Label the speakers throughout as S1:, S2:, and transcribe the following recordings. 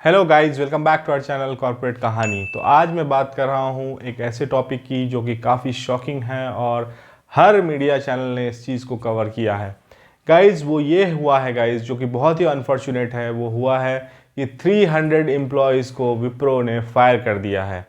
S1: Hello guys, welcome back to our channel Corporate Kahani. तो आज मैं बात कर रहा हूँ एक ऐसे टॉपिक की जो कि काफ़ी शॉकिंग है और हर मीडिया चैनल ने इस चीज़ को कवर किया है। गाइस वो ये हुआ है गाइस, जो कि बहुत ही अनफॉर्चुनेट है। वो हुआ है कि 300 एम्प्लॉयज़ को विप्रो ने फायर कर दिया है।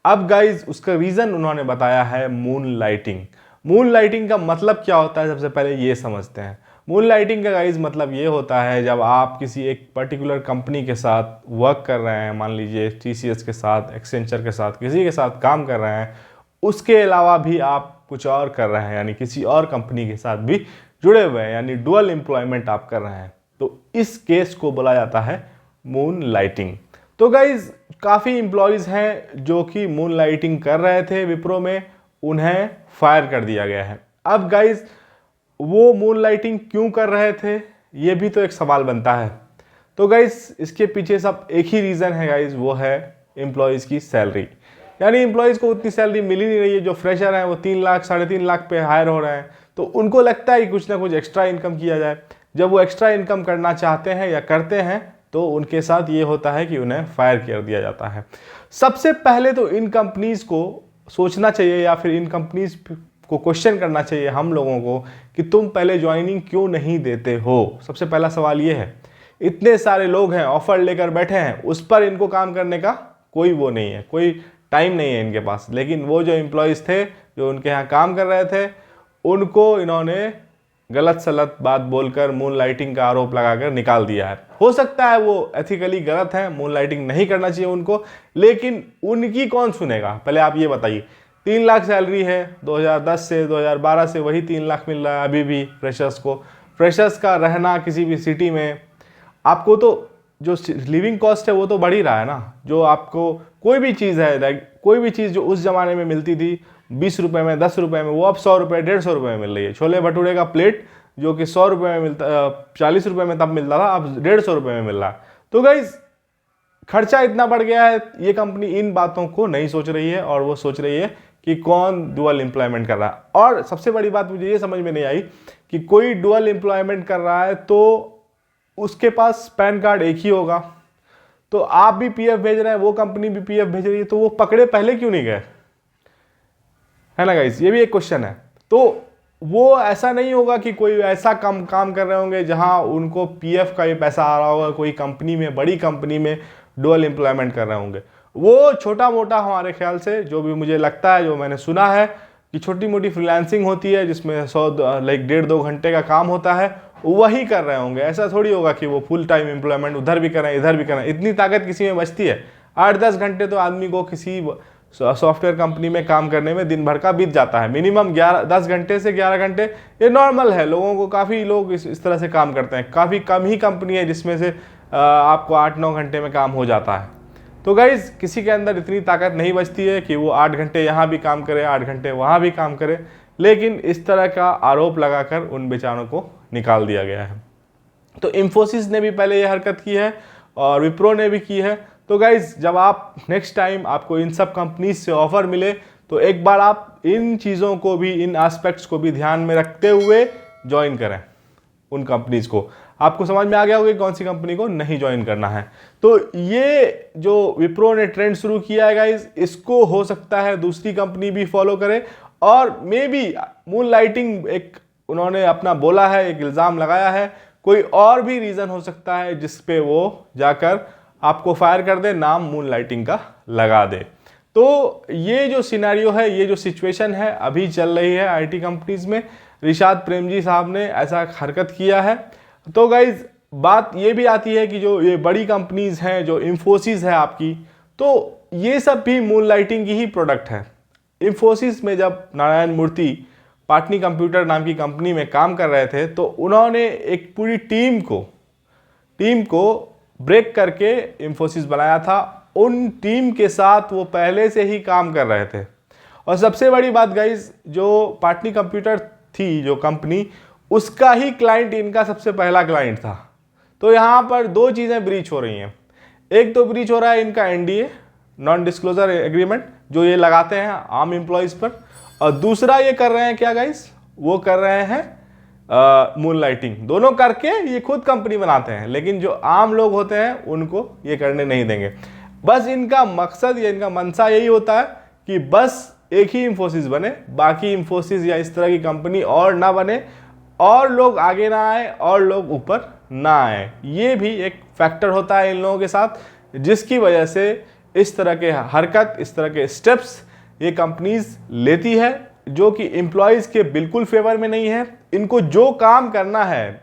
S1: अब गाइज उसका रीज़न उन्होंने बताया है मून लाइटिंग। मून लाइटिंग का मतलब क्या होता है, सबसे पहले ये समझते हैं। मून लाइटिंग का गाइज मतलब ये होता है जब आप किसी एक पर्टिकुलर कंपनी के साथ वर्क कर रहे हैं, मान लीजिए TCS के साथ, एक्सेंचर के साथ, किसी के साथ काम कर रहे हैं, उसके अलावा भी आप कुछ और कर रहे हैं, यानी किसी और कंपनी के साथ भी जुड़े हुए हैं, यानी डुअल एम्प्लॉयमेंट आप कर रहे हैं, तो इस केस को बोला जाता है मून लाइटिंग। तो गाइज काफ़ी एम्प्लॉयज़ हैं जो कि मून लाइटिंग कर रहे थे विप्रो में, उन्हें फायर कर दिया गया है। अब गाइज वो मून लाइटिंग क्यों कर रहे थे, ये भी तो एक सवाल बनता है। तो गाइज इसके पीछे सब एक ही रीज़न है गाइज, वो है एम्प्लॉयज़ की सैलरी। यानी एम्प्लॉयज़ को उतनी सैलरी मिल ही नहीं रही है। जो फ्रेशर हैं वो 3 लाख 3.5 लाख पे हायर हो रहे हैं, तो उनको लगता है कि कुछ ना कुछ एक्स्ट्रा इनकम किया जाए। जब वो एक्स्ट्रा इनकम करना चाहते हैं या करते हैं तो उनके साथ ये होता है कि उन्हें फायर कर दिया जाता है। सबसे पहले तो इन कंपनीज़ को सोचना चाहिए, या फिर इन कंपनीज़ को क्वेश्चन करना चाहिए हम लोगों को, कि तुम पहले ज्वाइनिंग क्यों नहीं देते हो। सबसे पहला सवाल ये है। इतने सारे लोग हैं, ऑफर लेकर बैठे हैं, उस पर इनको काम करने का कोई वो नहीं है, कोई टाइम नहीं है इनके पास। लेकिन वो जो एम्प्लॉयज़ थे जो उनके यहाँ काम कर रहे थे, उनको इन्होंने गलत सलत बात बोलकर मून लाइटिंग का आरोप लगाकर निकाल दिया है। हो सकता है वो एथिकली गलत है, मून लाइटिंग नहीं करना चाहिए उनको, लेकिन उनकी कौन सुनेगा। पहले आप ये बताइए, 3 लाख सैलरी है, 2010 से 2012 से वही 3 लाख मिल रहा है अभी भी फ्रेशर्स को। फ्रेशर्स का रहना किसी भी सिटी में, आपको तो जो लिविंग कॉस्ट है वो तो बढ़ ही रहा है ना। जो आपको कोई भी चीज़ है, लाइक कोई भी चीज़ जो उस ज़माने में मिलती थी 20 रुपये में, 10 रुपये में, वो अब 100 रुपये 150 रुपये में मिल रही है। छोले भटूरे का प्लेट जो कि 100 रुपये में मिलता, 40 रुपये में तब मिलता था, अब 150 रुपये में मिल रहा है। तो गाइज खर्चा इतना बढ़ गया है, ये कंपनी इन बातों को नहीं सोच रही है, और वो सोच रही है कि कौन डुअल एम्प्लॉयमेंट कर रहा है। और सबसे बड़ी बात मुझे ये समझ में नहीं आई कि कोई डुअल एम्प्लॉयमेंट कर रहा है तो उसके पास पैन कार्ड एक ही होगा, तो आप भी PF भेज रहे हैं, वो कंपनी भी PF भेज रही है, तो वो पकड़े पहले क्यों नहीं गए, है ना गाइस। ये भी एक क्वेश्चन है। तो वो ऐसा नहीं होगा कि कोई ऐसा काम कर रहे होंगे जहां उनको PF का ये पैसा आ रहा होगा, कोई कंपनी में, बड़ी कंपनी में डुअल एम्प्लॉयमेंट कर रहे होंगे। वो छोटा मोटा, हमारे ख्याल से जो भी मुझे लगता है, जो मैंने सुना है कि छोटी मोटी फ्रीलांसिंग होती है जिसमें 1.5-2 घंटे का काम होता है, वही कर रहे होंगे। ऐसा थोड़ी होगा कि वो फुल टाइम एम्प्लॉयमेंट उधर भी करें इधर भी करें। इतनी ताकत किसी में बचती है? 8-10 घंटे तो आदमी को किसी सॉफ्टवेयर कंपनी में काम करने में दिन भर का बीत जाता है। मिनिमम 10 घंटे से 11 घंटे ये नॉर्मल है लोगों को। काफ़ी लोग इस तरह से काम करते हैं। काफ़ी कम ही कंपनी है जिसमें से आपको 8-9 घंटे में काम हो जाता है। तो गाइज किसी के अंदर इतनी ताकत नहीं बचती है कि वो 8 घंटे यहाँ भी काम करे, 8 घंटे वहाँ भी काम करे। लेकिन इस तरह का आरोप लगाकर उन बेचारों को निकाल दिया गया है। तो इन्फोसिस ने भी पहले ये हरकत की है और विप्रो ने भी की है। तो गाइज जब आप नेक्स्ट टाइम आपको इन सब कंपनीज से ऑफर मिले, तो एक बार आप इन चीज़ों को भी, इन एस्पेक्ट्स को भी ध्यान में रखते हुए ज्वाइन करें उन कंपनीज को। आपको समझ में आ गया होगा कौन सी कंपनी को नहीं ज्वाइन करना है। तो ये जो विप्रो ने ट्रेंड शुरू किया है गाइज, इसको हो सकता है दूसरी कंपनी भी फॉलो करे, और मे बी मून लाइटिंग एक उन्होंने अपना बोला है, एक इल्ज़ाम लगाया है, कोई और भी रीज़न हो सकता है जिस पे वो जाकर आपको फायर कर दे, नाम मून लाइटिंग का लगा दे। तो ये जो सिनेरियो है, ये जो सिचुएशन है अभी चल रही है IT कंपनीज में, रिशाद प्रेमजी साहब ने ऐसा हरकत किया है। तो गाइज बात ये भी आती है कि जो ये बड़ी कंपनीज हैं, जो इन्फोसिस है आपकी, तो ये सब भी मून लाइटिंग की ही प्रोडक्ट है। इन्फोसिस में जब नारायण मूर्ति पाटनी कंप्यूटर नाम की कंपनी में काम कर रहे थे, तो उन्होंने एक पूरी टीम को ब्रेक करके इन्फोसिस बनाया था। उन टीम के साथ वो पहले से ही काम कर रहे थे। और सबसे बड़ी बात गाइज, जो पाटनी कंप्यूटर थी जो कंपनी, उसका ही क्लाइंट इनका सबसे पहला क्लाइंट था। तो यहाँ पर 2 चीज़ें ब्रीच हो रही हैं। एक तो ब्रीच हो रहा है इनका NDA, नॉन डिस्क्लोजर एग्रीमेंट, जो ये लगाते हैं आम एम्प्लॉयज़ पर। और दूसरा ये कर रहे हैं क्या गाइज, वो कर रहे हैं मून लाइटिंग, दोनों करके ये खुद कंपनी बनाते हैं, लेकिन जो आम लोग होते हैं उनको ये करने नहीं देंगे। बस इनका मकसद या इनका मंशा यही होता है कि बस एक ही इंफोसिस बने, बाकी इंफोसिस या इस तरह की कंपनी और ना बने, और लोग आगे ना आए और लोग ऊपर ना आए। ये भी एक फैक्टर होता है इन लोगों के साथ, जिसकी वजह से इस तरह के हरकत, इस तरह के स्टेप्स ये कंपनीज लेती है, जो कि एम्प्लॉयज़ के बिल्कुल फेवर में नहीं है। इनको जो काम करना है,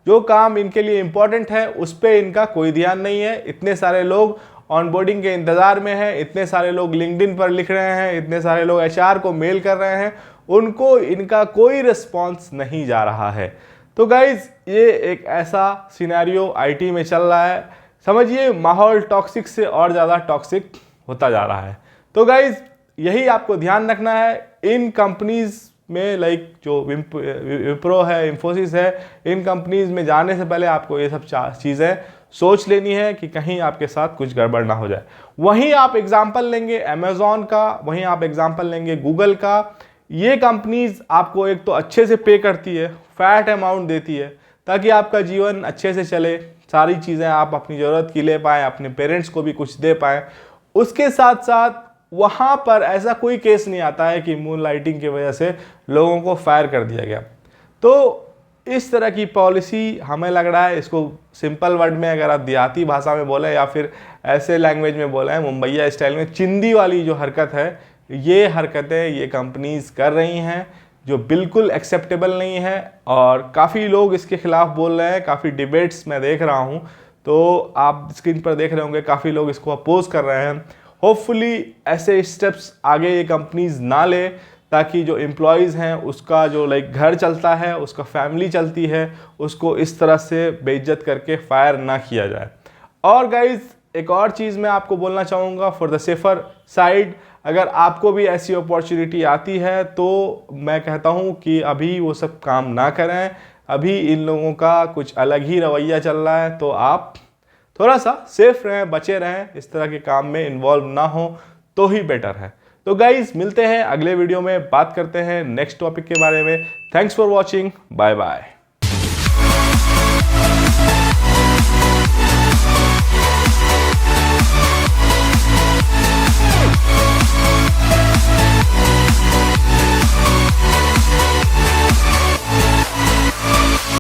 S1: जो काम इनके लिए इम्पॉर्टेंट है, उस पर इनका कोई ध्यान नहीं है। इतने सारे लोग ऑनबोर्डिंग के इंतज़ार में हैं, इतने सारे लोग लिंक्डइन पर लिख रहे हैं, इतने सारे लोग एचआर को मेल कर रहे हैं, उनको इनका कोई रिस्पॉन्स नहीं जा रहा है। तो गाइज ये एक ऐसा सिनेरियो आईटी में चल रहा है। समझिए माहौल टॉक्सिक से और ज़्यादा टॉक्सिक होता जा रहा है। तो गाइज यही आपको ध्यान रखना है इन कंपनीज में, लाइक जो विप्रो है, इंफोसिस है, इन कंपनीज में जाने से पहले आपको ये सब चीज़ें सोच लेनी है कि कहीं आपके साथ कुछ गड़बड़ ना हो जाए। वहीं आप एग्जाम्पल लेंगे अमेज़ॉन का, वहीं आप एग्जाम्पल लेंगे गूगल का। ये कंपनीज आपको एक तो अच्छे से पे करती है, फैट अमाउंट देती है, ताकि आपका जीवन अच्छे से चले, सारी चीज़ें आप अपनी ज़रूरत की ले पाएँ, अपने पेरेंट्स को भी कुछ दे पाएँ। उसके साथ साथ वहाँ पर ऐसा कोई केस नहीं आता है कि मून लाइटिंग की वजह से लोगों को फायर कर दिया गया। तो इस तरह की पॉलिसी हमें लग रहा है, इसको सिंपल वर्ड में अगर आप देहाती भाषा में बोलें या फिर ऐसे लैंग्वेज में बोलें, मुंबईया स्टाइल में, चिंदी वाली जो हरकत है, ये हरकतें ये कंपनीज कर रही हैं, जो बिल्कुल एक्सेप्टेबल नहीं है। और काफ़ी लोग इसके खिलाफ बोल रहे हैं, काफ़ी डिबेट्स मैं देख रहा हूँ, तो आप स्क्रीन पर देख रहे होंगे काफ़ी लोग इसको अपोज कर रहे हैं। होपफुली ऐसे स्टेप्स आगे ये कंपनीज ना ले, ताकि जो एम्प्लॉयज़ हैं उसका जो लाइक घर चलता है, उसका फैमिली चलती है, उसको इस तरह से बेइज्जत करके फायर ना किया जाए। और गाइज एक और चीज़ मैं आपको बोलना चाहूँगा, फॉर द सेफर साइड, अगर आपको भी ऐसी अपॉर्चुनिटी आती है तो मैं कहता हूँ कि अभी वो सब काम ना करें। अभी इन लोगों का कुछ अलग ही रवैया चल रहा है, तो आप थोड़ा सा सेफ रहें, बचे रहें, इस तरह के काम में इन्वॉल्व ना हो तो ही बेटर है। तो गाइज मिलते हैं अगले वीडियो में, बात करते हैं नेक्स्ट टॉपिक के बारे में। Thanks for watching, bye bye.